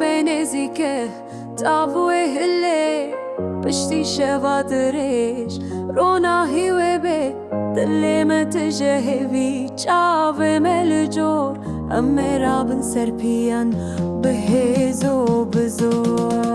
Benezike tavu ehille pişti şevadreş rona hiwebe dilleme tejhevi çave melcor amera bin serpiyan behezo bezor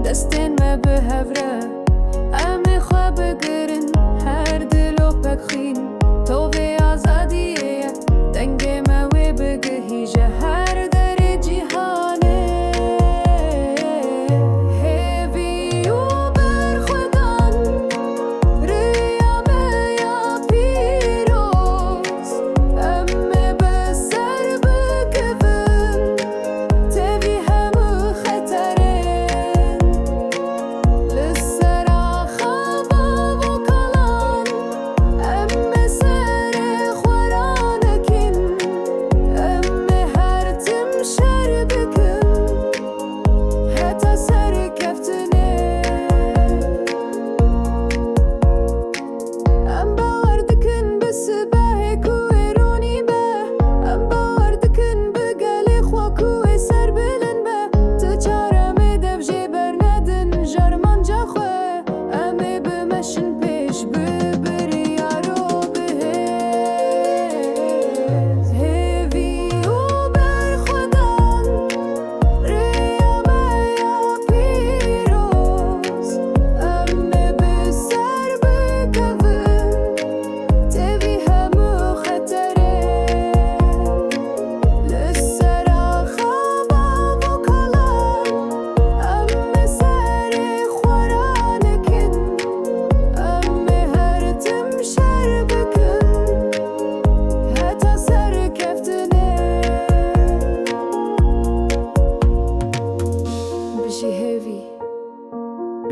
دستین ما به هفره امی خواب گرین هر دلو بخین تو به آزادیه دنگ ما و بگهی جهر در جهانه هیوی و برخودان ریام یا پیروز امی بسر بکفن تبی همو خطره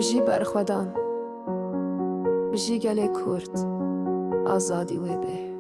بجی برخودان بجی گله کرد آزادی و به